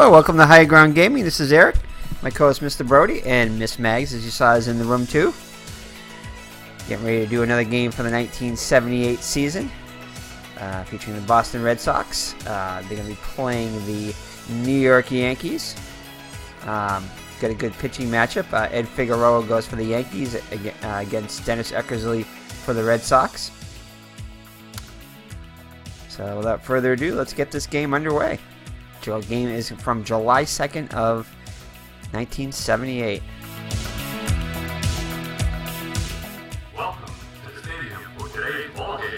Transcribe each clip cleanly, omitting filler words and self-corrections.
Hello, welcome to High Ground Gaming. This is Eric, my co-host Mr. Brody, and Miss Mags, as you saw, is in the room too. Getting ready to do another game for the 1978 season, featuring the Boston Red Sox. They're going to be playing the New York Yankees. Got a good pitching matchup. Ed Figueroa goes for the Yankees against Dennis Eckersley for the Red Sox. So without further ado, let's get this game underway. The game is from July 2nd of 1978. Welcome to the stadium for today's ball game.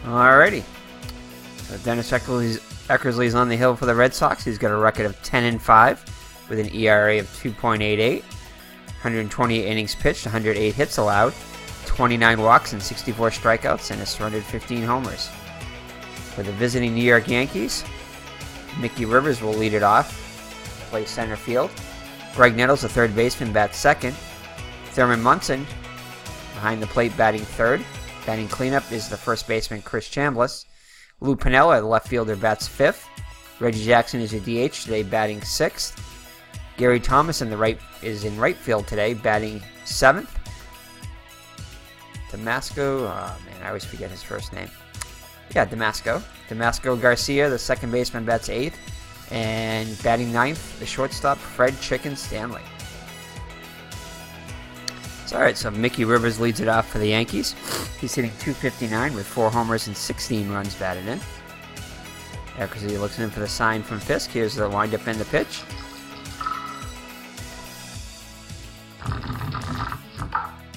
Alrighty. So Dennis Eckersley's on the hill for the Red Sox. He's got a record of 10-5 with an ERA of 2.88, 128 innings pitched, 108 hits allowed, 29 walks and 64 strikeouts, and has surrendered 15 homers. For the visiting New York Yankees, Mickey Rivers will lead it off, play center field. Greg Nettles, the third baseman, bats second. Thurman Munson behind the plate, batting third. Batting cleanup is the first baseman, Chris Chambliss. Lou Piniella, the left fielder, bats fifth. Reggie Jackson is a DH today, batting sixth. Gary Thomas is in right field today, batting seventh. Damasco, I always forget his first name. Yeah, Damasco Garcia, the second baseman, bats eighth. And batting ninth, the shortstop, Fred Chicken Stanley. Alright, so Mickey Rivers leads it off for the Yankees. He's hitting .259 with 4 homers and 16 runs batted in. Eckersley looks in for the sign from Fisk. Here's the windup and the pitch.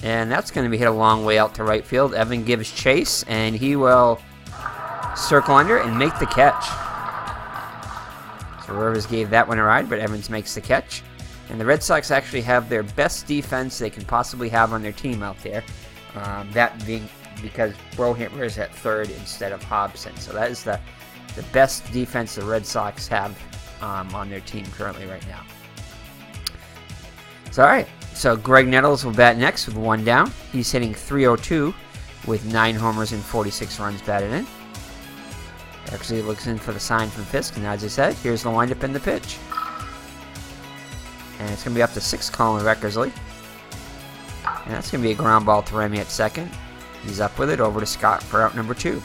And that's going to be hit a long way out to right field. Evan gives chase, and he will circle under and make the catch. So Rivers gave that one a ride, but Evans makes the catch. And the Red Sox actually have their best defense they can possibly have on their team out there. That being because Brohammer is at third instead of Hobson. So that is the best defense the Red Sox have on their team currently right now. So alright, so Greg Nettles will bat next with one down. He's hitting .302 with 9 homers and 46 runs batted in. Actually looks in for the sign from Fisk, and as I said, here's the windup and the pitch. And it's going to be up to 6 Colin Eckersley. And that's going to be a ground ball to Remy at second. He's up with it, over to Scott for out number 2.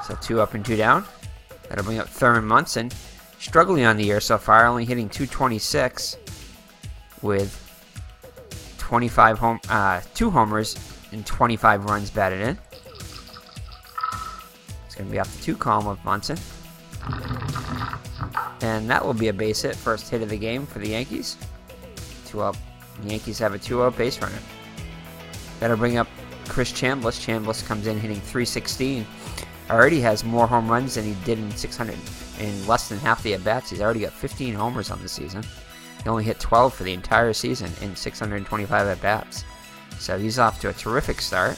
So 2 up and 2 down. That'll bring up Thurman Munson. Struggling on the year so far, only hitting .226 with 2 homers and 25 runs batted in. It's going to be off the 2 column of Munson. And that will be a base hit, first hit of the game for the Yankees. 2 up. The Yankees have a 2-out base runner. That'll bring up Chris Chambliss. Chambliss comes in hitting .316. Already has more home runs than he did in less than half the at-bats. He's already got 15 homers on the season. He only hit 12 for the entire season in 625 at-bats. So he's off to a terrific start.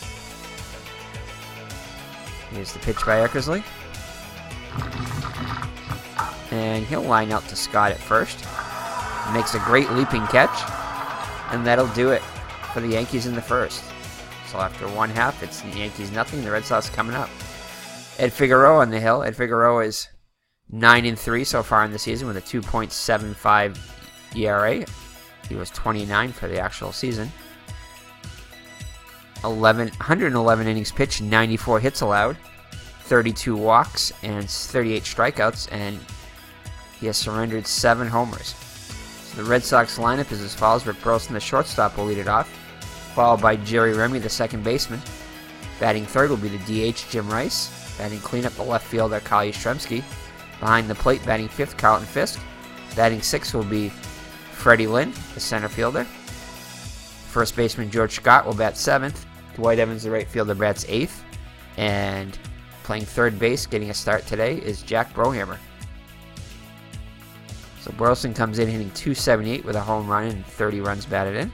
Here's the pitch by Eckersley. And he'll line out to Scott at first. Makes a great leaping catch. And that'll do it for the Yankees in the first. So after one half, it's the Yankees nothing. The Red Sox coming up. Ed Figueroa on the hill. Ed Figueroa is 9-3 so far in the season with a 2.75 ERA. He was 29 for the actual season. 111 innings pitched, 94 hits allowed, 32 walks, and 38 strikeouts, and he has surrendered 7 homers. So the Red Sox lineup is as follows. Rick Burleson, the shortstop, will lead it off, followed by Jerry Remy, the second baseman. Batting third will be the DH, Jim Rice. Batting cleanup, the left fielder, Kyle Yastrzemski. Behind the plate, batting fifth, Carlton Fisk. Batting sixth will be Freddie Lynn, the center fielder. First baseman George Scott will bat seventh. Dwight Evans, the right fielder, bats eighth. And playing third base, getting a start today, is Jack Brohammer. So Burleson comes in hitting .278 with a home run and 30 runs batted in.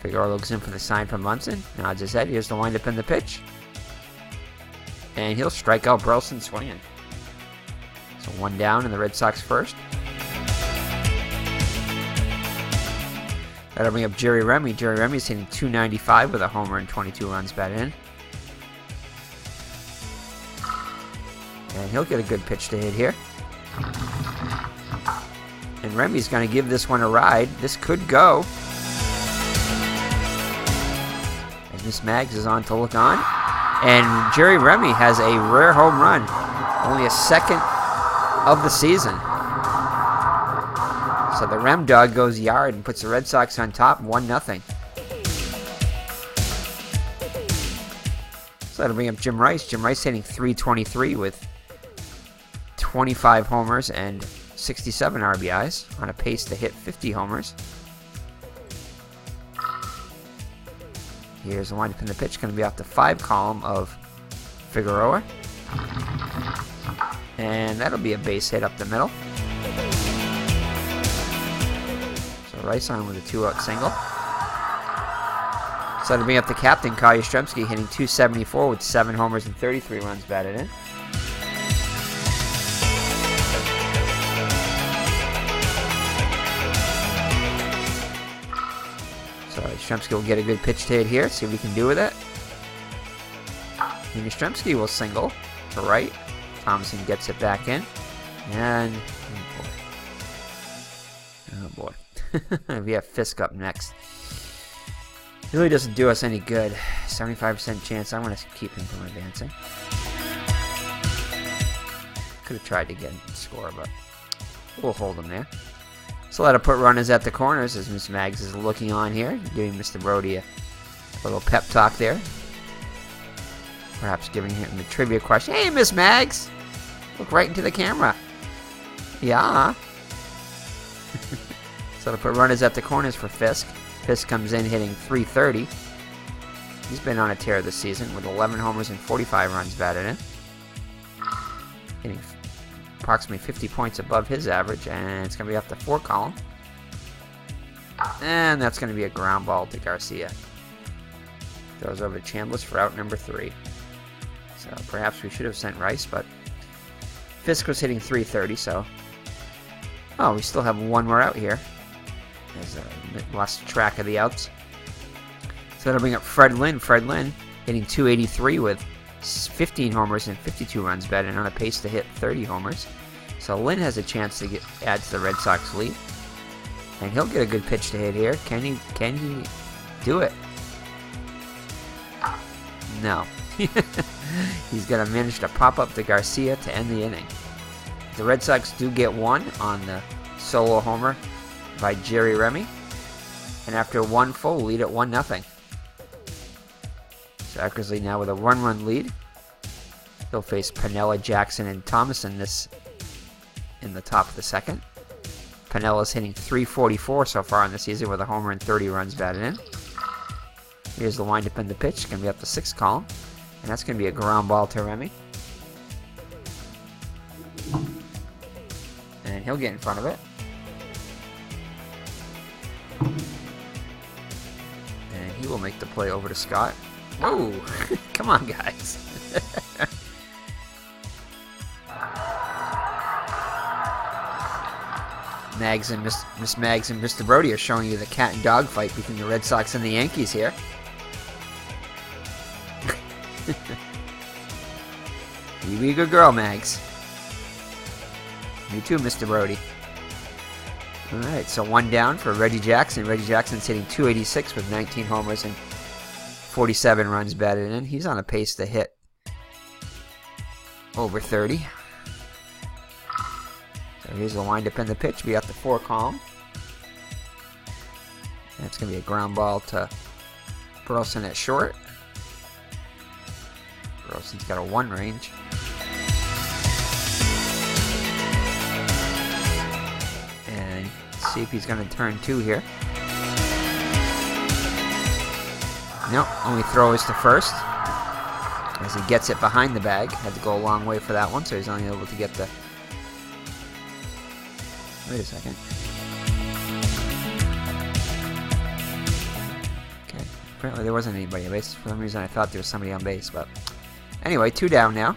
Figueroa looks in for the sign from Munson. Nods his head. Here's the windup in the pitch. And he'll strike out Burleson swinging. So one down and the Red Sox first. That'll bring up Jerry Remy. Jerry Remy's hitting .295 with a homer and 22 runs batted in. And he'll get a good pitch to hit here. And Remy's going to give this one a ride. This could go. As Miss Maggs is on to look on. And Jerry Remy has a rare home run. Only a second of the season. So the Rem dog goes yard and puts the Red Sox on top 1-0. So that'll bring up Jim Rice. Jim Rice hitting .323 with 25 homers and 67 RBIs on a pace to hit 50 homers. Here's the windup in the pitch. Going to be off the 5 column of Figueroa. And that'll be a base hit up the middle. So Rice on with a 2-out single. So that'll bring up the captain, Kyle Yastrzemski, hitting .274 with 7 homers and 33 runs batted in. So Yastrzemski will get a good pitch to hit here. See what he can do with it. And Yastrzemski will single to right. Thompson gets it back in. And oh boy. We have Fisk up next. It really doesn't do us any good. 75% chance. I'm going to keep him from advancing. Could have tried to get him to score, but we'll hold him there. So that'll put runners at the corners as Miss Maggs is looking on here, giving Mr. Brody a little pep talk there. Perhaps giving him the trivia question. Hey, Miss Maggs! Look right into the camera. Yeah. So that'll put runners at the corners for Fisk. Fisk comes in hitting .330. He's been on a tear this season with 11 homers and 45 runs batted in. Hitting approximately 50 points above his average, and it's going to be off the 4 column. And that's going to be a ground ball to Garcia. Throws over to Chambliss for out number 3. So perhaps we should have sent Rice, but Fisk was hitting .330, so... Oh, we still have one more out here. As lost track of the outs. So that'll bring up Fred Lynn. Fred Lynn hitting .283 with 15 homers and 52 runs batted on a pace to hit 30 homers. So Lynn has a chance to add to the Red Sox lead. And he'll get a good pitch to hit here. Can he do it? No. He's going to manage to pop up to Garcia to end the inning. The Red Sox do get one on the solo homer by Jerry Remy. And after one full, lead at 1-0. So Eckersley now with a 1-run lead. He'll face Piniella, Jackson, and Thomason this in the top of the second. Pinella's hitting .344 so far in the season with a homer and 30 runs batted in. Here's the windup in the pitch. It's going to be up the 6th column. And that's going to be a ground ball to Remy. And he'll get in front of it. And he will make the play over to Scott. Oh, come on, guys. Maggs and Miss Maggs and Mr. Brody are showing you the cat and dog fight between the Red Sox and the Yankees here. You be a good girl, Maggs. You too, Mr. Brody. Alright, so one down for Reggie Jackson. Reggie Jackson's hitting .286 with 19 homers and 47 runs batted in. He's on a pace to hit over 30. So here's the windup in the pitch. We got the 4 column. That's going to be a ground ball to Burleson at short. Burleson's got a 1 range. And see if he's going to turn 2 here. Nope, only throw is to first. As he gets it behind the bag. Had to go a long way for that one, so he's only able to get the... Wait a second. Okay, apparently there wasn't anybody on base. For some reason I thought there was somebody on base, but... Anyway, 2 down now.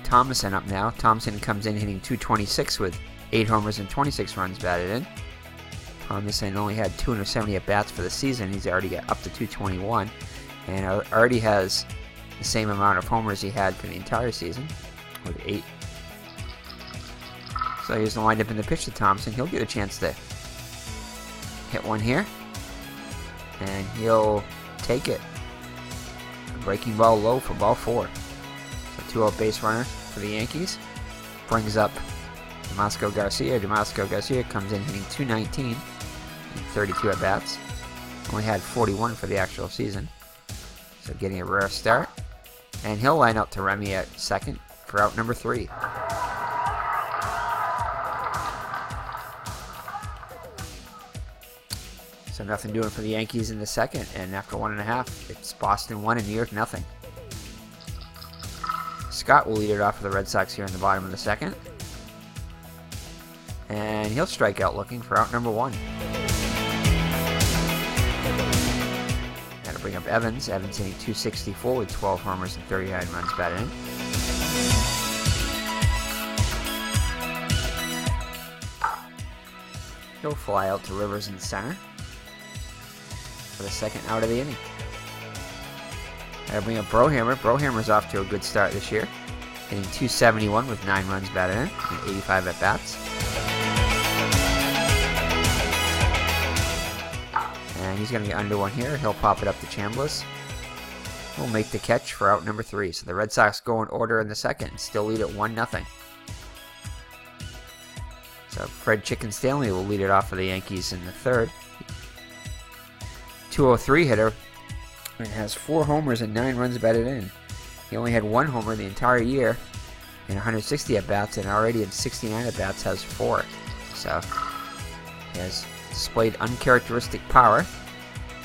Thomason up now. Thompson comes in hitting .226 with 8 homers and 26 runs batted in. Thomason only had 270 at-bats for the season. He's already got up to .221 and already has the same amount of homers he had for the entire season with 8. So here's the windup in the pitch to Thompson. He'll get a chance to hit one here. And he'll take it. Breaking ball low for ball 4. So 2 out base runners for the Yankees. Brings up Damasco Garcia. Damasco Garcia comes in hitting .219 and 32 at bats. Only had 41 for the actual season. So getting a rare start. And he'll line up to Remy at second for out number 3. So nothing doing for the Yankees in the second, and after 1.5, it's Boston 1 and New York 0. Scott will lead it off for the Red Sox here in the bottom of the second. And he'll strike out looking for out number 1. Got to bring up Evans. Evans hitting .264 with 12 homers and 39 runs batted in. He'll fly out to Rivers in center for the second out of the inning. Gotta bring up Brohammer. Brohammer's off to a good start this year, hitting .271 with 9 runs batted in and 85 at bats. And he's gonna get under one here. He'll pop it up to Chambliss. He'll make the catch for out number 3. So the Red Sox go in order in the second, still lead at 1-0. So Fred Chicken Stanley will lead it off for the Yankees in the third. 203 hitter and has 4 homers and 9 runs batted in. He only had 1 homer the entire year in 160 at-bats, and already in 69 at-bats has 4. So he has displayed uncharacteristic power,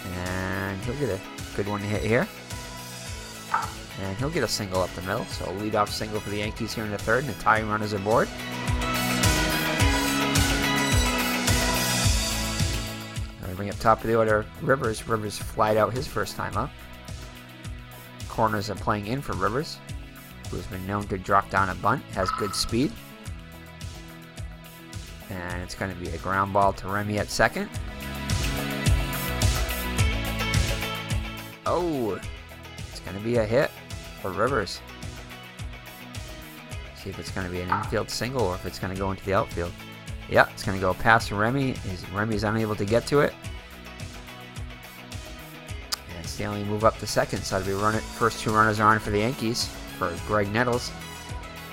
and he'll get a good one to hit here. And he'll get a single up the middle, so a leadoff single for the Yankees here in the third, and the tying run is aboard. Bring up top of the order, Rivers. Rivers flied out his first time up. Corners are playing in for Rivers, who has been known to drop down a bunt, has good speed. And it's going to be a ground ball to Remy at second. Oh, it's going to be a hit for Rivers. See if it's going to be an infield single or if it's going to go into the outfield. Yep, it's going to go past Remy. Remy's unable to get to it. And Stanley move up to second, so it'll be first 2 runners are on for the Yankees. For Greg Nettles,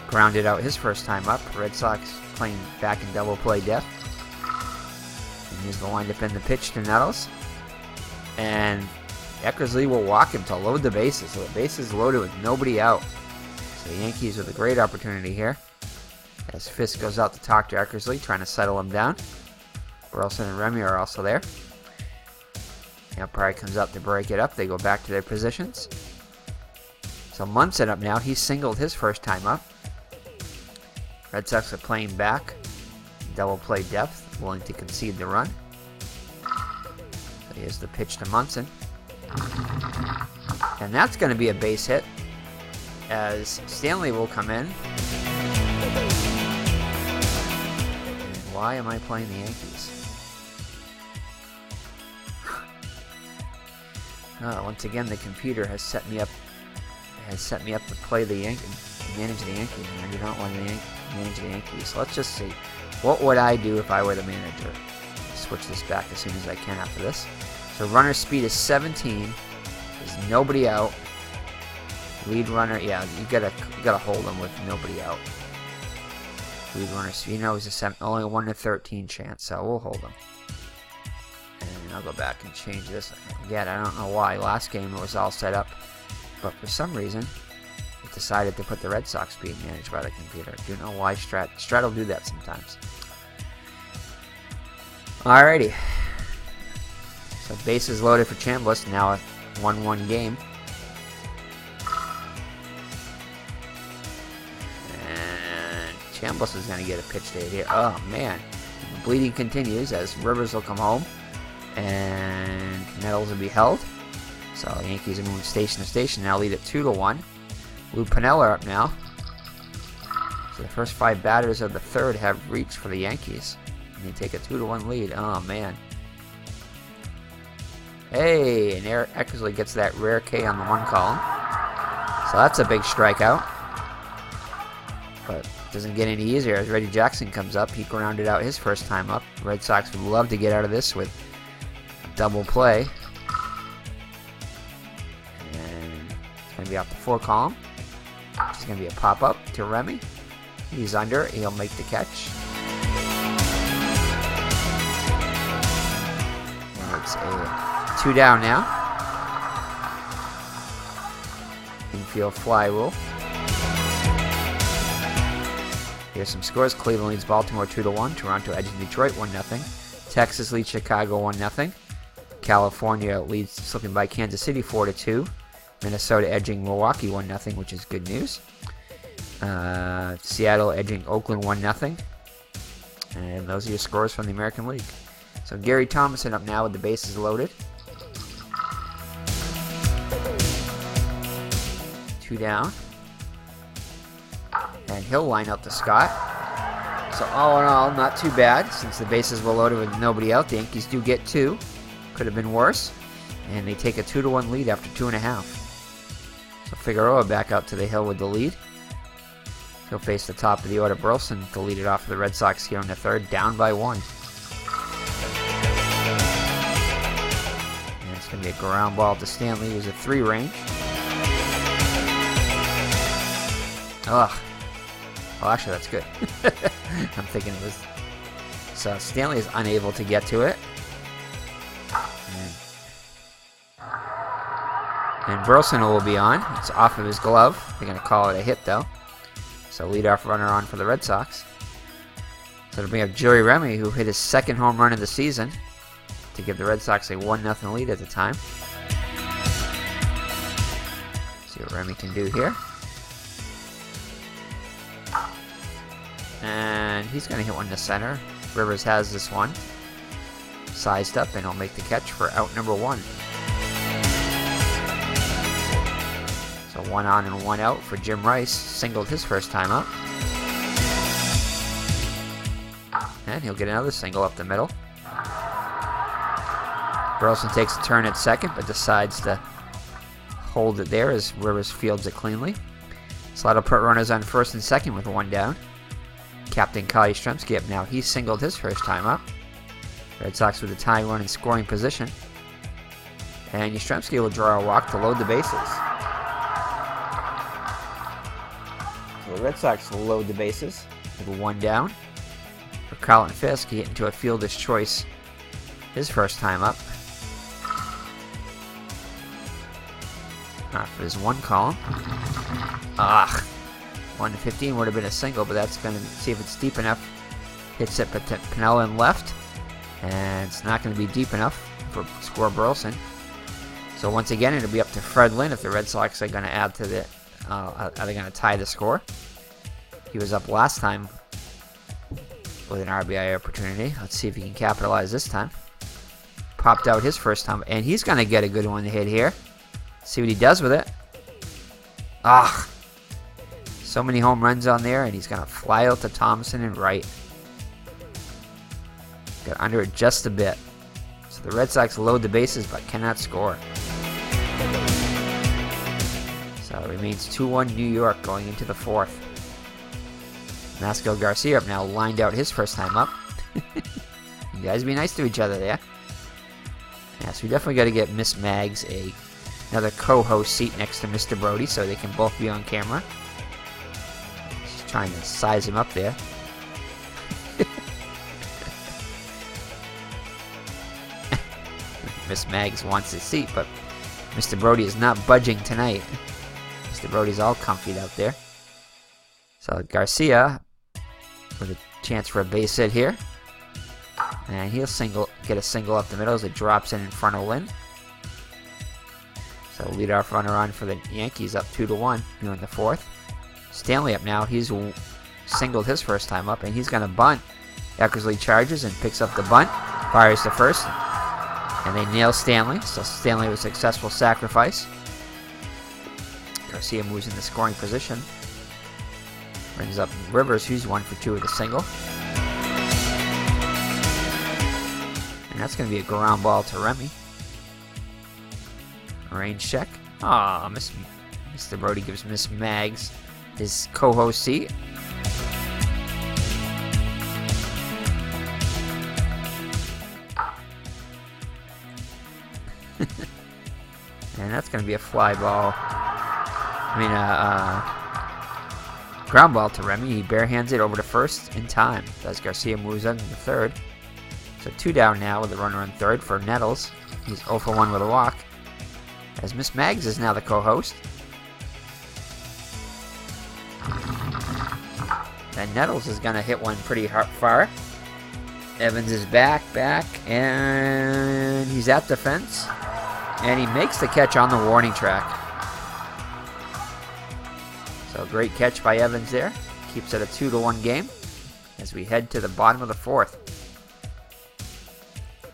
grounded out his first time up. Red Sox playing back in double play depth. And here's the windup in the pitch to Nettles. And Eckersley will walk him to load the bases. So the bases loaded with nobody out. So the Yankees with a great opportunity here. As Fisk goes out to talk to Eckersley, trying to settle him down. Burleson and Remy are also there. The umpire comes up to break it up. They go back to their positions. So Munson up now. He singled his first time up. Red Sox are playing back. Double play depth, willing to concede the run. So here's the pitch to Munson. And that's going to be a base hit, as Stanley will come in. Why am I playing the Yankees? Once again, the computer has set me up has set me up to play the Yankees, manage the Yankees, and I do not want to manage the Yankees. So let's just see. What would I do if I were the manager? Switch this back as soon as I can after this. So runner speed is 17. There's nobody out. Lead runner, yeah, you gotta hold him with nobody out. Lead runner speed, he's only a 1 to 13 chance, so we'll hold him. And I'll go back and change this. Again, I don't know why. Last game it was all set up, but for some reason it decided to put the Red Sox being managed by the computer. I do know why. Strat will do that sometimes. Alrighty. So bases loaded for Chambliss. Now a 1-1 game. And Chambliss is going to get a pitch to hit here. Oh, man. The bleeding continues as Rivers will come home. And Nettles will be held. So the Yankees are moving station to station. Now lead at 2-1. Lou Piniella up now. So the first 5 batters of the third have reached for the Yankees. And they take a 2-1 lead. Oh, man. Hey, and Eckersley gets that rare K on the 1 column. So that's a big strikeout. But it doesn't get any easier as Reggie Jackson comes up. He grounded out his first time up. The Red Sox would love to get out of this with a double play. And it's going to be off the 4 column. It's going to be a pop-up to Remy. He's under. He'll make the catch. And it's a 2 down now. Infield fly rule. Here's some scores. Cleveland leads Baltimore 2-1. Toronto edging Detroit 1-0. Texas leads Chicago 1-0. California leads slipping by Kansas City 4-2. Minnesota edging Milwaukee 1-0, which is good news. Seattle edging Oakland 1-0. And those are your scores from the American League. So Gary Thomason up now with the bases loaded. 2 down. And he'll line up to Scott. So all in all, not too bad. Since the bases were loaded with nobody out, the Yankees do get 2. Could have been worse. And they take a 2-1 lead after 2.5. So Figueroa back out to the hill with the lead. He'll face the top of the order, Burleson, to lead it off for the Red Sox here in the third, down by 1. And it's going to be a ground ball to Stanley, who's a 3 range. Ugh. Well, actually, that's good. I'm thinking it was... So Stanley is unable to get to it. And Burleson will be on. It's off of his glove. They're going to call it a hit, though. So leadoff runner on for the Red Sox. So it'll bring up Joey Remy, who hit his 2nd home run of the season to give the Red Sox a 1-0 lead at the time. See what Remy can do here. And he's going to hit one to center. Rivers has this one sized up, and he'll make the catch for out number 1. So 1 on and 1 out for Jim Rice. Singled his first time up. And he'll get another single up the middle. Burleson takes a turn at second, but decides to hold it there as Rivers fields it cleanly. So that'll put runners on first and second with 1 down. Captain Kyle Yastrzemski up now. He singled his first time up. Red Sox with a tying run in scoring position. And Yastrzemski will draw a walk to load the bases. So the Red Sox will load the bases with 1 down. For Carlton Fisk, he hit into a fielder's choice his first time up. For his 1 column. 1 to 15 would have been a single, but that's going to see if it's deep enough. Hits it, but Piniella in left. And it's not going to be deep enough for score Burleson. So once again, it'll be up to Fred Lynn if the Red Sox are going to add to the... are they going to tie the score? He was up last time with an RBI opportunity. Let's see if he can capitalize this time. Popped out his first time, and he's going to get a good one to hit here. See what he does with it. So many home runs on there, and he's going to fly out to Thompson and right. Got under it just a bit. So the Red Sox load the bases but cannot score. So So it remains 2-1 New York going into the fourth. Masco Garcia up now lined out his first time up. You guys be nice to each other there. Yeah, so we definitely got to get Miss Mags another co-host seat next to Mr. Brody so they can both be on camera. Just trying to size him up there. Miss Mags wants his seat, but Mr. Brody is not budging tonight. Mr. Brody's all comfy out there. So Garcia with a chance for a base hit here. And he'll get a single up the middle as it drops in front of Lynn. So leadoff runner on for the Yankees up 2-1 here in the fourth. Stanley up now. He's singled his first time up, and he's going to bunt. Eckersley charges and picks up the bunt. Fires to first. And they nail Stanley. So Stanley with a successful sacrifice. Garcia moves in the scoring position. Brings up Rivers, who's 1 for 2 with a single. And that's going to be a ground ball to Remy. Range check. Aw, Mr. Brody gives Miss Mags his co-host seat. And that's going to be a fly ball. Ground ball to Remy. He barehands it over to first in time. As Garcia moves on to the third. So 2 down now with a runner on third for Nettles. He's 0 for 1 with a walk. As Miss Mags is now the co-host. And Nettles is going to hit one pretty far. Evans is back, and he's at the fence. And he makes the catch on the warning track. So great catch by Evans there. Keeps it a 2-1 game as we head to the bottom of the fourth.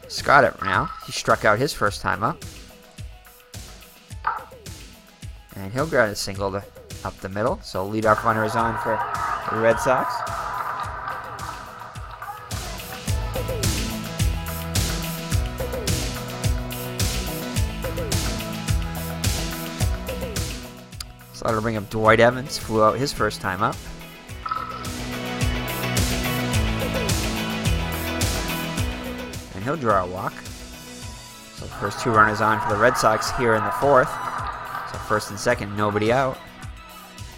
Scott up now. He struck out his first time up. And he'll grab a single up the middle. So leadoff runner is on for the Red Sox. So that'll bring up Dwight Evans. Flew out his first time up. And he'll draw a walk. So first 2 runners on for the Red Sox here in the fourth. So first and second, nobody out.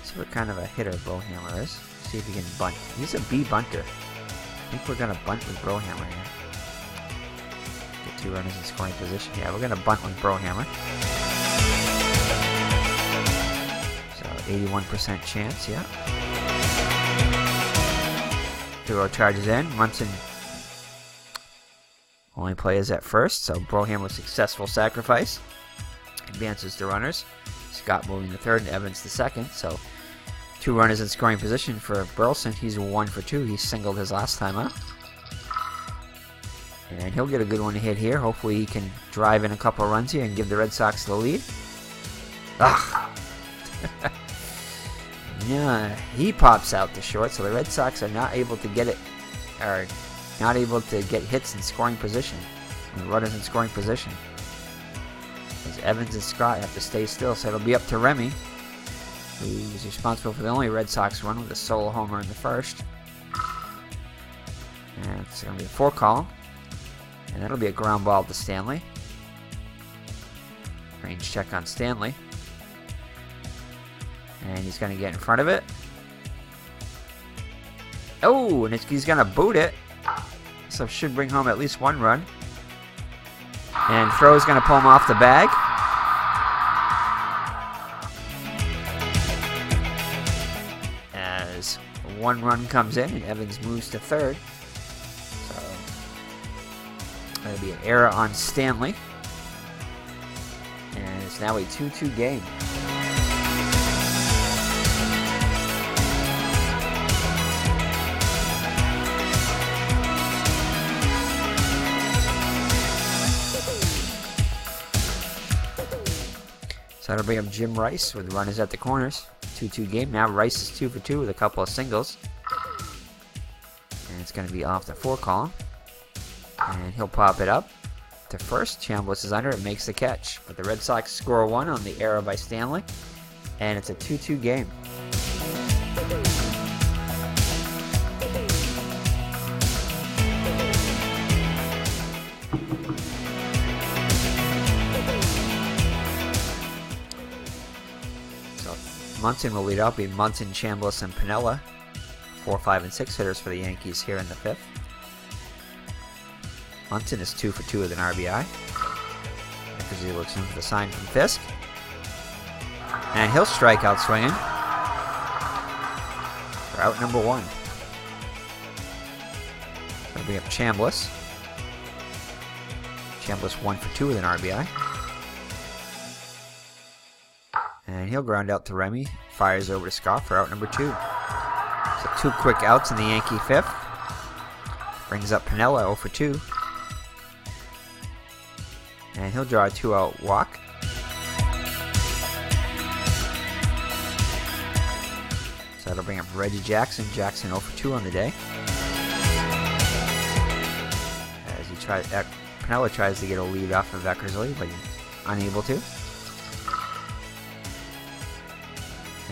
See what kind of a hitter Brohammer is. See if he can bunt. He's a B bunter. I think we're going to bunt with Brohammer here. Get 2 runners in scoring position. Yeah, we're going to bunt with Brohammer. So 81% chance, yeah. Figueroa charges in. Munson only plays at first, so Brohammer successful sacrifice. Advances to runners. Scott moving to third and Evans to second. So 2 runners in scoring position for Burleson. He's 1 for 2. He singled his last time up. And he'll get a good one to hit here. Hopefully he can drive in a couple of runs here and give the Red Sox the lead. Yeah, he pops out to short, so the Red Sox are not able to get hits in scoring position. Runners in scoring position. As Evans and Scott have to stay still, so it'll be up to Remy, who's responsible for the only Red Sox run with a solo homer in the first. And it's going to be a 4 column. And that'll be a ground ball to Stanley. Range check on Stanley. And he's going to get in front of it. Oh, and he's going to boot it. So should bring home at least 1 run. And Throw's going to pull him off the bag. As 1 run comes in and Evans moves to third. So that'll be an error on Stanley. And it's now a 2-2 game. So that'll bring up Jim Rice with runners at the corners. 2-2 game. Now Rice is 2 for 2 with a couple of singles. And it's going to be off the 4 column. And he'll pop it up to first. Chambliss is under. It makes the catch. But the Red Sox score 1 on the error by Stanley. And it's a 2-2 game. So Munson will lead up. Be Munson, Chambliss, and Piniella. 4, 5, and 6 hitters for the Yankees here in the 5th. Munson is 2 for 2 with an RBI. Because he looks in for the sign from Fisk. And he'll strike out swinging. For out number 1. That'll bring up Chambliss. Chambliss 1 for 2 with an RBI. And he'll ground out to Remy. Fires over to Scott for out number 2. So 2 quick outs in the Yankee 5th. Brings up Piniella 0 for 2. And he'll draw a 2-out walk. So that'll bring up Reggie Jackson. Jackson 0 for 2 on the day. As he Piniella tries to get a lead off of Eckersley, but he's unable to.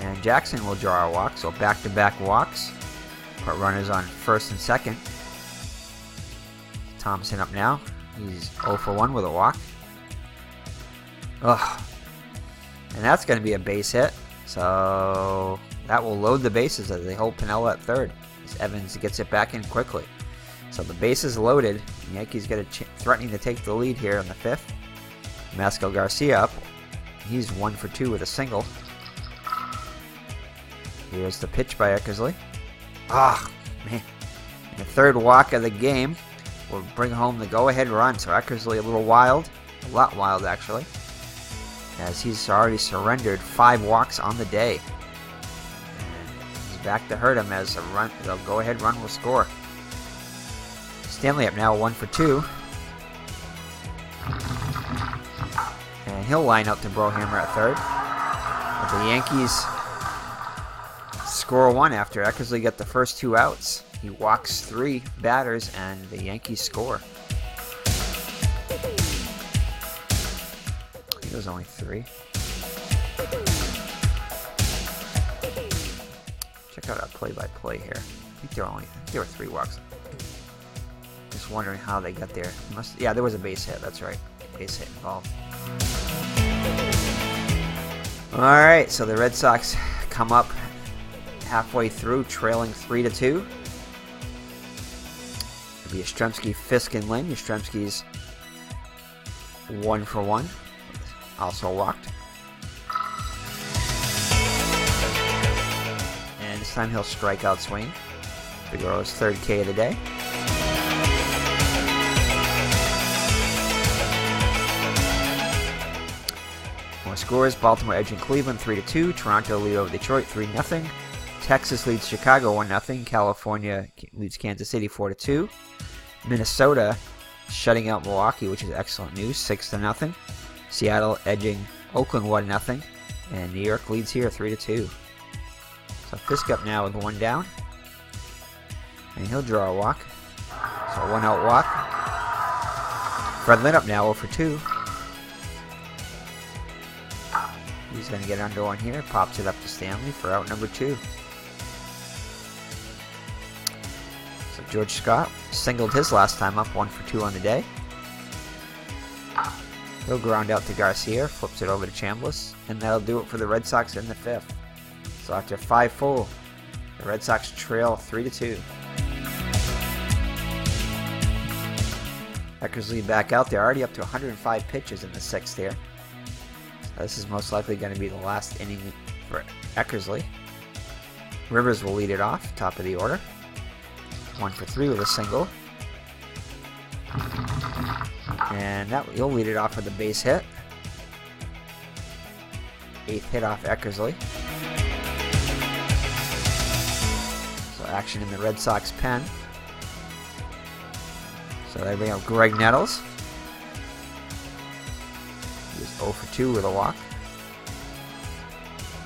And Jackson will draw a walk, so back-to-back walks. Put runners on first and second. Thompson up now. He's 0 for 1 with a walk. Ugh. And that's going to be a base hit. So that will load the bases as they hold Piniella at third. As Evans gets it back in quickly. So the base is loaded. The Yankees get threatening to take the lead here in the 5th. Masco Garcia up. He's 1 for 2 with a single. Here's the pitch by Eckersley. Ah, man. And the third walk of the game will bring home the go-ahead run. So Eckersley a little wild. A lot wild, actually. As he's already surrendered 5 walks on the day. And he's back to hurt him as the go-ahead run will score. Stanley up now 1 for 2. And he'll line up to Brohammer at third. But the Yankees score 1 after Eckersley got the first 2 outs. He walks 3 batters and the Yankees score. I think it was only 3. Check out our play-by-play here. I think there were 3 walks. Just wondering how they got there. Yeah, there was a base hit. That's right. Base hit involved. All right, so the Red Sox come up halfway through, trailing 3-2. It'll be Yastrzemski, Fisk, and Lynn. Yastrzemski's 1 for 1, also walked. And this time he'll strike out swing. Figueroa's 3rd K of the day. More scores: Baltimore edging Cleveland 3-2. Toronto lead over Detroit 3-0. Texas leads Chicago 1-0. California leads Kansas City 4-2. Minnesota shutting out Milwaukee, which is excellent news, 6-0. Seattle edging Oakland 1-0. And New York leads here 3-2. So Fisk up now with 1 down. And he'll draw a walk. So 1-out walk. Fred Lynn up now 0 for 2. He's going to get under one here. Pops it up to Stanley for out number 2. So George Scott singled his last time up, 1 for 2 on the day. He'll ground out to Garcia, flips it over to Chambliss, and that'll do it for the Red Sox in the 5th. So after 5 full, the Red Sox trail 3-2. Eckersley back out there, already up to 105 pitches in the 6th here. So this is most likely going to be the last inning for Eckersley. Rivers will lead it off, top of the order. 1 for 3 with a single. And he'll lead it off with a base hit. 8th hit off Eckersley. So action in the Red Sox pen. So they bring up Greg Nettles. He's 0 for 2 with a walk.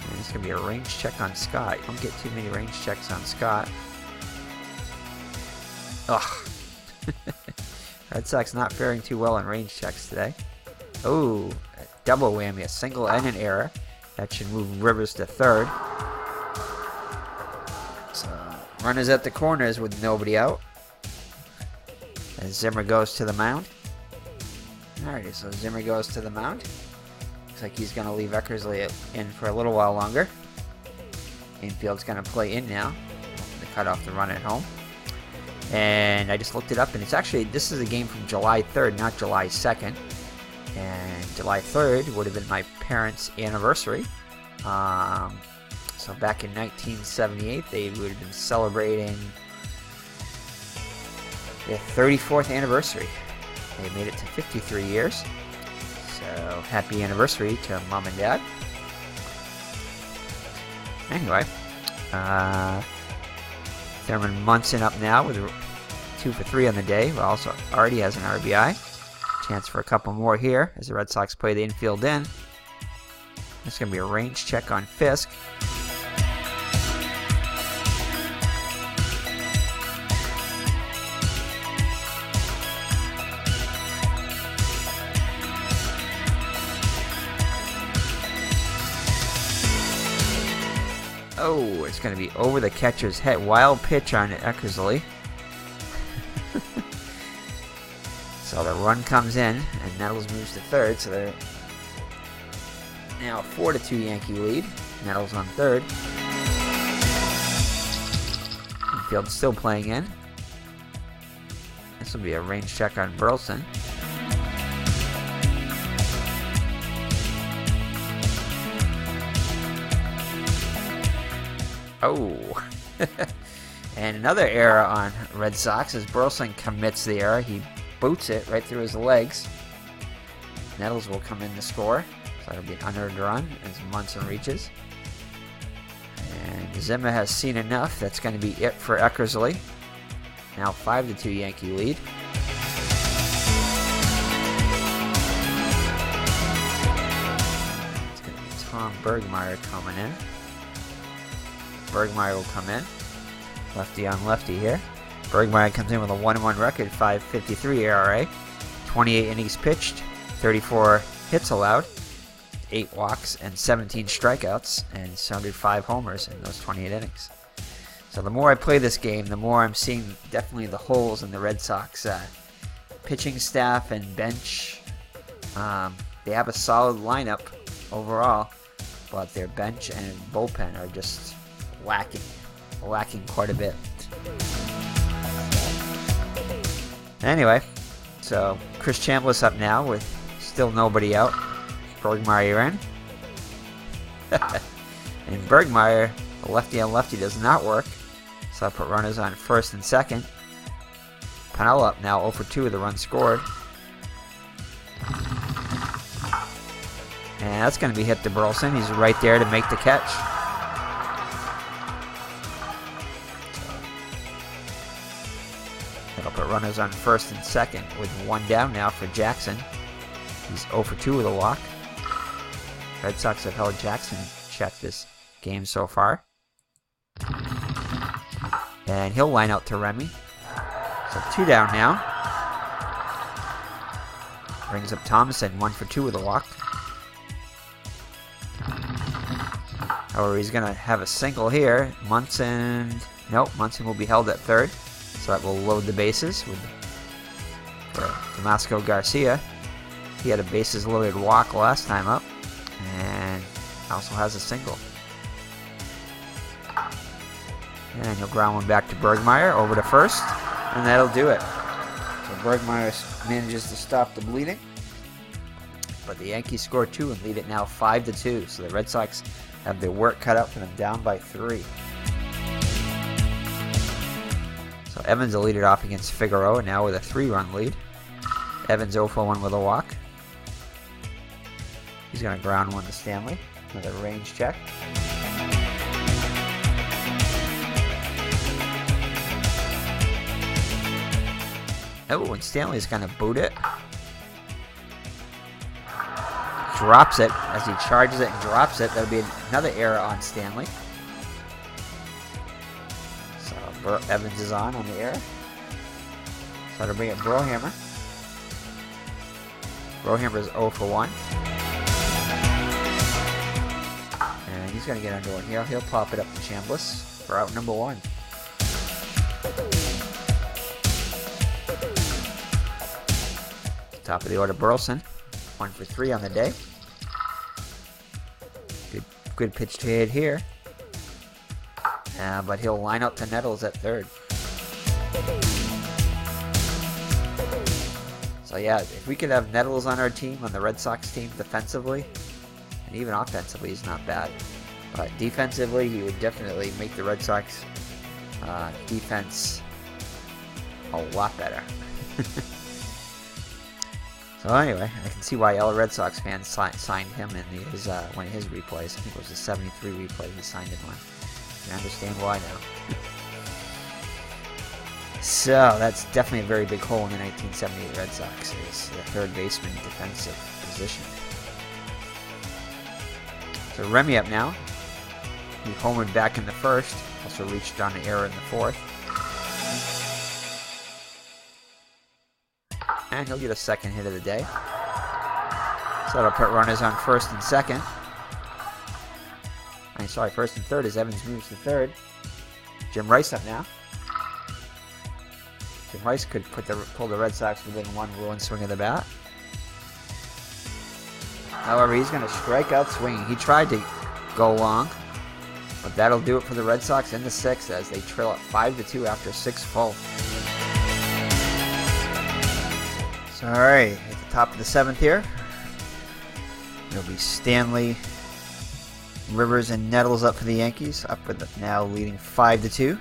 And it's going to be a range check on Scott. You don't get too many range checks on Scott. Ugh. Red Sox not faring too well on range checks today. Oh, double whammy, a single and an error. That should move Rivers to third. So, runners at the corners with nobody out. As Zimmer goes to the mound. Alrighty, so Zimmer goes to the mound. Looks like he's going to leave Eckersley in for a little while longer. Infield's going to play in now. To cut off the run at home. And I just looked it up, and it's actually, this is a game from July 3rd, not July 2nd. And July 3rd would have been my parents' anniversary. So back in 1978, they would have been celebrating their 34th anniversary. They made it to 53 years. So happy anniversary to Mom and Dad. Anyway, Thurman Munson up now with 2 for 3 on the day. But also already has an RBI. Chance for a couple more here as the Red Sox play the infield in. It's going to be a range check on Fisk. Oh, it's going to be over the catcher's head. Wild pitch on Eckersley. So the run comes in, and Nettles moves to third. So they're now a 4-2 Yankee lead. Nettles on third. Infield still playing in. This will be a range check on Burleson. Oh. And another error on Red Sox as Burleson commits the error. He boots it right through his legs. Nettles will come in to score. So that'll be an unearned run as Munson reaches. And Zimmer has seen enough. That's going to be it for Eckersley. Now 5-2 Yankee lead. It's going to be Tom Bergmeyer coming in. Bergmeyer will come in. Lefty on lefty here. Bergmeyer comes in with a 1-1 record, 5.53 ERA, 28 innings pitched, 34 hits allowed, 8 walks, and 17 strikeouts, and surrendered 5 homers in those 28 innings. So the more I play this game, the more I'm seeing definitely the holes in the Red Sox pitching staff and bench. They have a solid lineup overall, but their bench and bullpen are just lacking quite a bit. Anyway, so Chris Chambliss up now with still nobody out. Bergmeyer in. And Bergmeyer, the lefty on lefty does not work. So I put runners on first and second. Pannell up now 0 for 2 with a run scored. And that's going to be hit to Burleson. He's right there to make the catch. That'll put runners on first and second with 1 down now for Jackson. He's 0 for 2 with a walk. Red Sox have held Jackson in check this game so far. And he'll line out to Remy. So 2 down now. Brings up Thomason, 1 for 2 with a walk. However, he's going to have a single here. Munson will be held at third. So that will load the bases for Damasco Garcia. He had a bases loaded walk last time up. And also has a single. And he'll ground one back to Bergmeyer over to first. And that'll do it. So Bergmeyer manages to stop the bleeding. But the Yankees score 2 and lead it now 5-2. So the Red Sox have their work cut out for them, down by 3. So Evans will lead it off against Figueroa now with a 3-run lead. Evans 0 for 1 with a walk. He's going to ground one to Stanley with a range check. Oh, and Stanley's going to boot it. Drops it as he charges it and drops it. That'll be another error on Stanley. So Evans is on the error. So that'll bring it Brohammer. Brohammer is 0 for 1. he's going to get under one here. He'll pop it up to Chambliss for out number 1. Top of the order, Burleson. 1 for 3 on the day. Good pitch to hit here. But he'll line up to Nettles at third. So yeah, if we could have Nettles on our team, on the Red Sox team, defensively, and even offensively, he's not bad. But defensively, he would definitely make the Red Sox defense a lot better. So anyway, I can see why all Red Sox fans signed him in one of his replays. I think it was a 73 replay he signed in one. I understand why now. So that's definitely a very big hole in the 1978 Red Sox, is the third baseman defensive position. So Remy up now. He homered back in the first, also reached on an error in the fourth. And he'll get a second hit of the day. So that'll put runners on first and second. First and third as Evans moves to third. Jim Rice up now. Jim Rice could pull the Red Sox within one swing of the bat. However, he's going to strike out swinging. He tried to go long, but that'll do it for the Red Sox in the 6th as they trail at 5-2 after 6 full. So, all right, at the top of the 7th here, it'll be Stanley, Rivers, and Nettles up for the Yankees, up with now leading 5-2.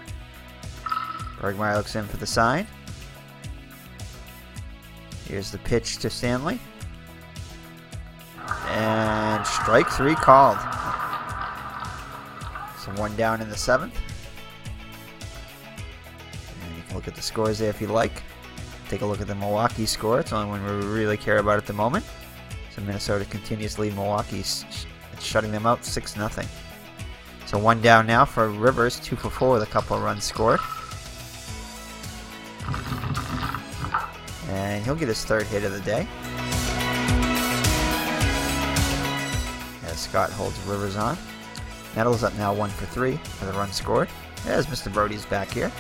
Bergmeyer looks in for the sign. Here's the pitch to Stanley. And strike 3 called. So 1 down in the 7th. And you can look at the scores there if you like. Take a look at the Milwaukee score. It's the only one we really care about at the moment. So Minnesota continues to lead Milwaukee, shutting them out 6-0. So 1 down now for Rivers, 2 for 4 with a couple of runs scored. And he'll get his 3rd hit of the day. As Scott holds Rivers on. Nettles up now 1 for 3 with a run scored. As Mr. Brody's back here.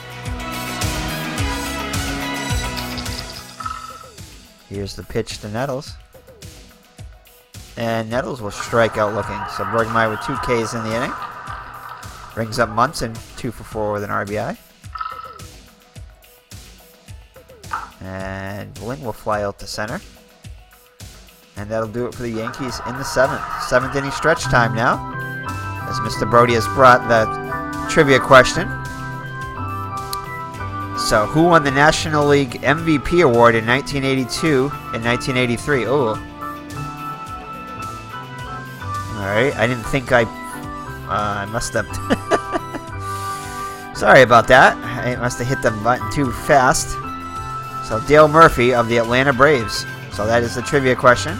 Here's the pitch to Nettles. And Nettles will strike out looking. So Bergmeyer with 2 Ks in the inning. Brings up Munson, 2 for 4 with an RBI. And Lynn will fly out to center. And that'll do it for the Yankees in the 7th. 7th inning stretch time now. As Mr. Brody has brought the trivia question. So, who won the National League MVP award in 1982 and 1983? Oh. Alright, I didn't think I must have... Sorry about that. I must have hit the button too fast. So, Dale Murphy of the Atlanta Braves. So, that is the trivia question.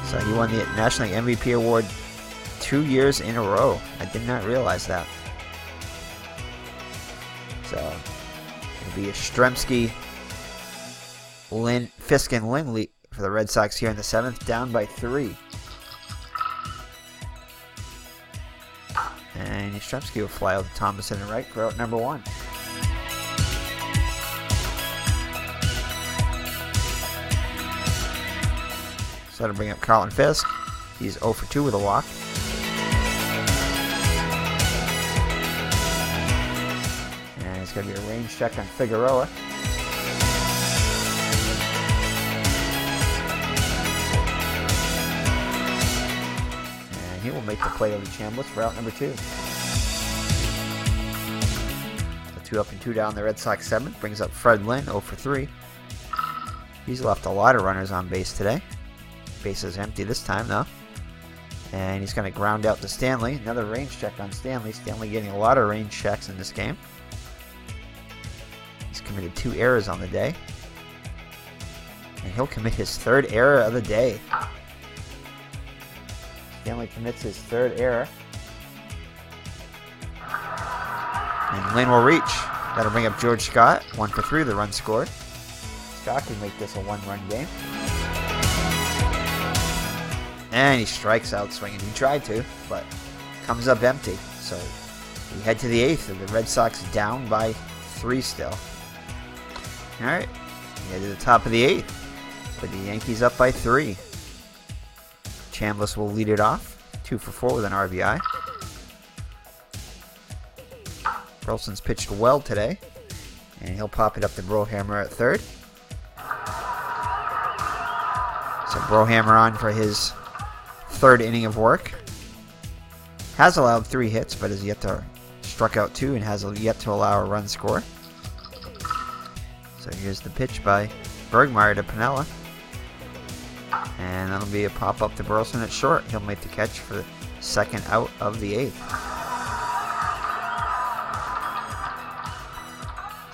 So, he won the National League MVP award 2 years in a row. I did not realize that. So, it'll be a Yastrzemski, Lynn, Fisk, and Lynn for the Red Sox here in the 7th, down by 3. And Yastrzemski will fly out to Thomas in the right for out number 1. So that'll bring up Carlton Fisk. He's 0 for 2 with a walk. And it's going to be a range check on Figueroa. And he will make the play over Chambliss for out number 2. So 2 up and 2 down the Red Sox 7th. Brings up Fred Lynn, 0 for 3. He's left a lot of runners on base today. Base is empty this time, though. And he's going to ground out to Stanley. Another range check on Stanley. Stanley getting a lot of range checks in this game. He's committed 2 errors on the day. And he'll commit his 3rd error of the day. Stanley commits his 3rd error. And Lynn will reach. That'll bring up George Scott. 1 for 3, the run scored. Scott can make this a 1-run game. And he strikes out swinging. He tried to, but comes up empty. So we head to the 8th, and the Red Sox down by 3 still. All right, we head to the top of the 8th with the Yankees up by 3. Chambliss will lead it off, 2 for 4 with an RBI. Burleson's pitched well today, and he'll pop it up to Brohammer at 3rd. So Brohammer on for his 3rd inning of work. Has allowed 3 hits, but has yet to struck out 2 and has yet to allow a run score. So here's the pitch by Bergmeyer to Piniella. And that'll be a pop-up to Burleson at short. He'll make the catch for the 2nd out of the 8th.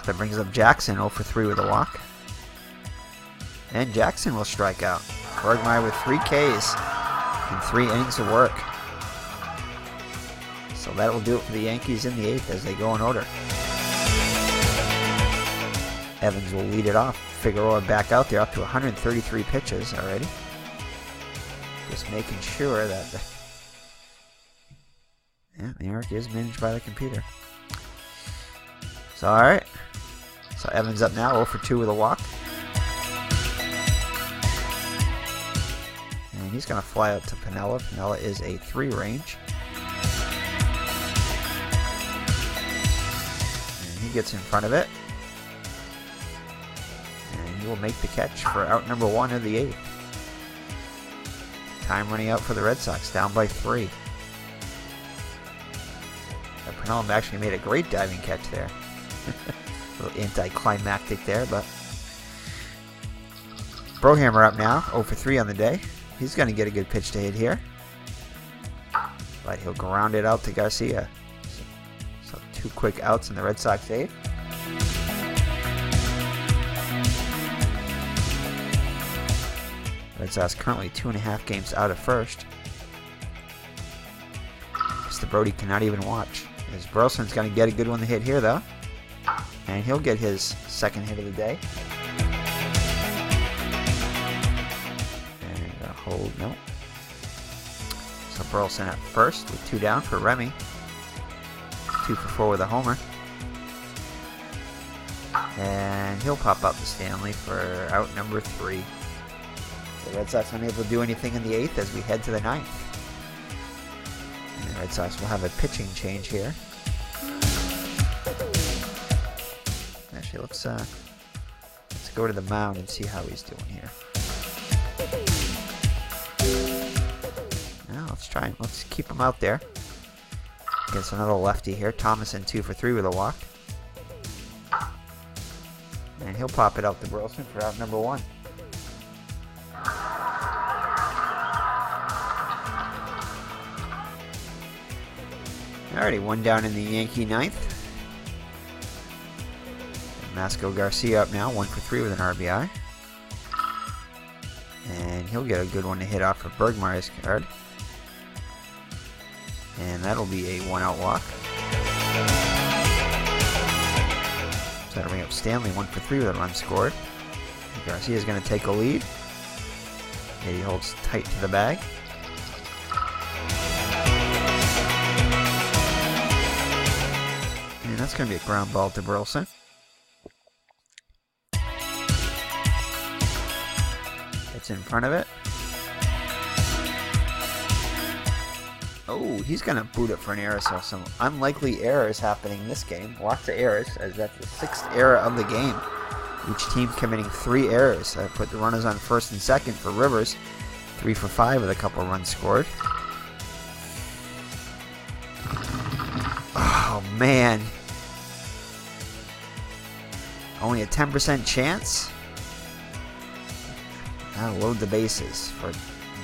So that brings up Jackson, 0 for 3 with a walk. And Jackson will strike out. Bergmeyer with 3 Ks in 3 innings of work. So that will do it for the Yankees in the 8th as they go in order. Evans will lead it off. Figueroa back out there, up to 133 pitches already. Just making sure that New York is managed by the computer. So alright. So Evans up now, 0 for 2 with a walk. And he's going to fly out to Piniella. Piniella is a 3 range. And he gets in front of it. And he will make the catch for out number 1 of the 8th. Time running out for the Red Sox, down by 3. Piniella actually made a great diving catch there. A little anticlimactic there, but Brohammer up now, 0 for 3 on the day. He's going to get a good pitch to hit here, but he'll ground it out to Garcia. So 2 quick outs in the Red Sox 8th. Red Sox currently 2.5 games out of first. Mr. Brody cannot even watch. As Burleson's going to get a good one to hit here, though. And he'll get his 2nd hit of the day. And hold, no. So Burleson at first with 2 down for Remy. 2 for 4 with a homer. And he'll pop up to Stanley for out number 3. The Red Sox unable to do anything in the 8th as we head to the 9th. And the Red Sox will have a pitching change here. Actually, let's go to the mound and see how he's doing here. Now let's keep him out there. Gets another lefty here. Thomason 2 for 3 with a walk. And he'll pop it up to Burleson for out number 1. Alrighty, 1 down in the Yankee 9th. Masco Garcia up now, 1 for 3 with an RBI. And he'll get a good one to hit off of Bergmeyer's card. And that'll be a 1-out walk. So that'll bring up Stanley, 1 for 3 with a run scored. And Garcia's going to take a lead. And he holds tight to the bag. And that's going to be a ground ball to Burleson. It's in front of it. Oh, he's going to boot it for an error. So some unlikely errors happening in this game. Lots of errors, as that's the 6th error of the game. Each team committing 3 errors. I put the runners on 1st and 2nd for Rivers. 3 for 5 with a couple runs scored. Oh, man. Only a 10% chance. Now load the bases for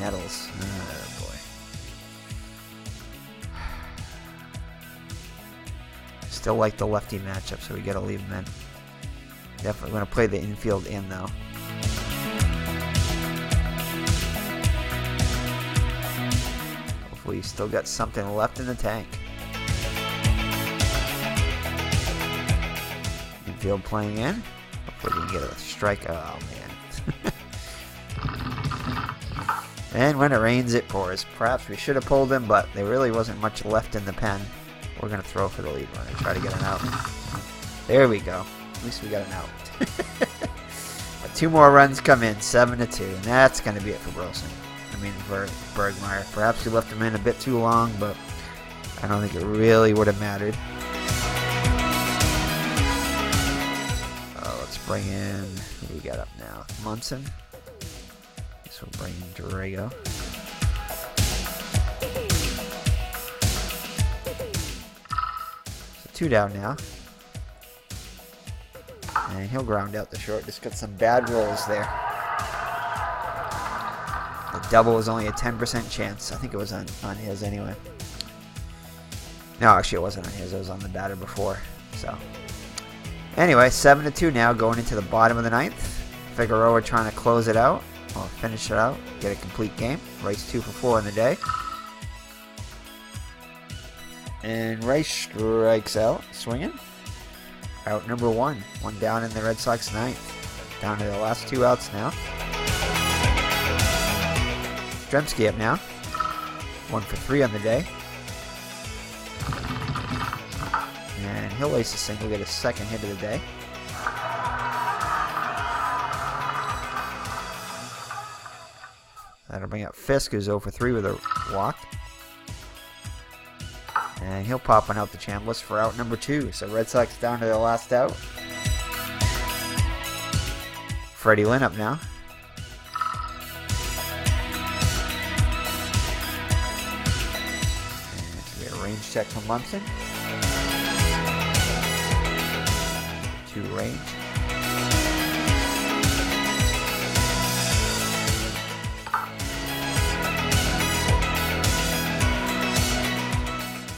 Nettles. Oh, boy. Still like the lefty matchup, so we got to leave him in. Definitely going to play the infield in, though. Hopefully he's still got something left in the tank. Infield playing in. Hopefully we can get a strike. Oh, man. And when it rains, it pours. Perhaps we should have pulled him, but there really wasn't much left in the pen. We're going to throw for the lead runner. Try to get an out. There we go. At least we got an out. But 2 more runs come in, 7-2. And that's going to be it for Burleson. For Bergmeyer. Perhaps we left him in a bit too long, but I don't think it really would have mattered. Let's bring in, who do we got up now? Munson. Guess we'll bring in Dorrego. So 2 down now. And he'll ground out the short. Just got some bad rolls there. The double was only a 10% chance. I think it was on his anyway. No, actually it wasn't on his. It was on the batter before. So, anyway, 7-2 now going into the bottom of the 9th. Figueroa trying to close it out. Or finish it out. Get a complete game. Rice 2 for 4 in the day. And Rice strikes out. Swinging. Out number 1. 1 down in the Red Sox 9th. Down to the last 2 outs now. Stremski up now. 1 for 3 on the day. And he'll ace a single, get his 2nd hit of the day. That'll bring up Fisk, who's 0 for 3 with a walk. And he'll pop one out the chambliss for out number 2. So Red Sox down to their last out. Freddie Lynn up now. Range check from Munson. 2 range.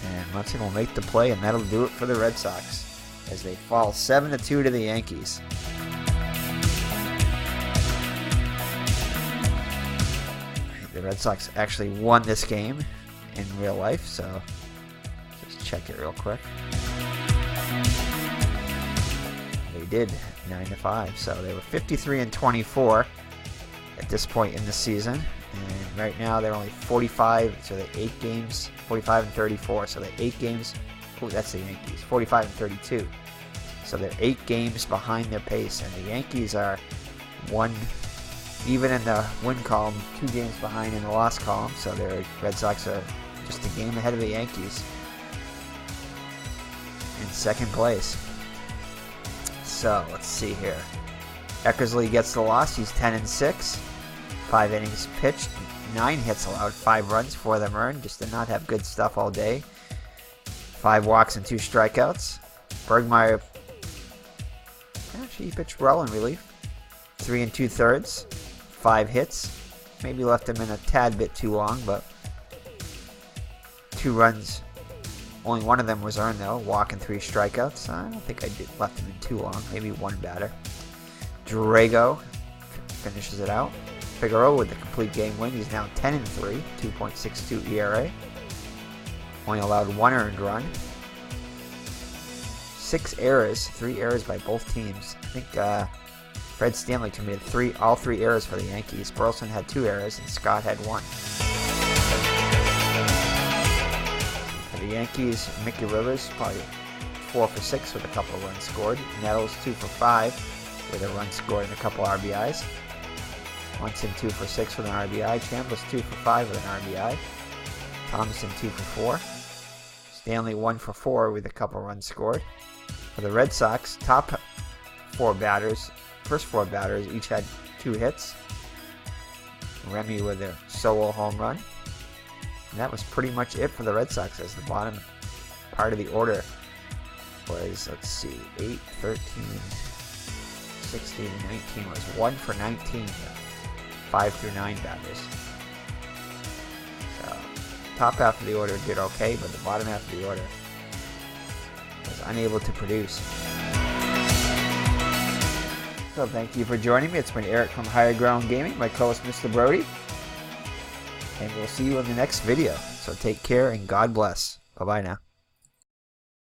And Munson will make the play, and that'll do it for the Red Sox as they fall 7-2 to the Yankees. The Red Sox actually won this game in real life, so check it real quick. They did 9-5, so they were 53-24 at this point in the season, and right now they're only 45. So they're 8 games, 45-34. So they're 8 games. Oh, that's the Yankees. 45-32. So they're 8 games behind their pace, and the Yankees are 1, even in the win column, 2 games behind in the loss column. So the Red Sox are just a game ahead of the Yankees in 2nd place. So let's see here. Eckersley gets the loss. He's 10-6. 5 innings pitched, 9 hits allowed, 5 runs, 4 of them earned. Just did not have good stuff all day. 5 walks and 2 strikeouts. Bergmeyer, actually he pitched well in relief. 3 2/3, 5 hits. Maybe left him in a tad bit too long, but 2 runs. Only 1 of them was earned though. Walk and 3 strikeouts. I don't think I left him in too long. Maybe 1 batter. Dorrego finishes it out. Figueroa with the complete game win. He's now 10-3, 2.62 ERA. Only allowed 1 earned run. 6 errors, 3 errors by both teams. I think Fred Stanley committed all 3 errors for the Yankees. Burleson had 2 errors and Scott had 1. For the Yankees, Mickey Rivers probably 4 for 6 with a couple of runs scored. Nettles 2 for 5 with a run scored and a couple RBIs. Munson 2 for 6 with an RBI. Chambliss 2 for 5 with an RBI. Thomason 2 for 4. Stanley 1 for 4 with a couple runs scored. For the Red Sox, top 4 batters, first 4 batters each had 2 hits. Remy with a solo home run. And that was pretty much it for the Red Sox, as the bottom part of the order was, let's see, 8, 13, 16, 19 was 1 for 19. 5 through 9 batters. So, top half of the order did okay, but the bottom half of the order was unable to produce. So, thank you for joining me. It's been Eric from Higher Ground Gaming, my co-host Mr. Brody. And we'll see you in the next video. So, take care and God bless. Bye-bye now.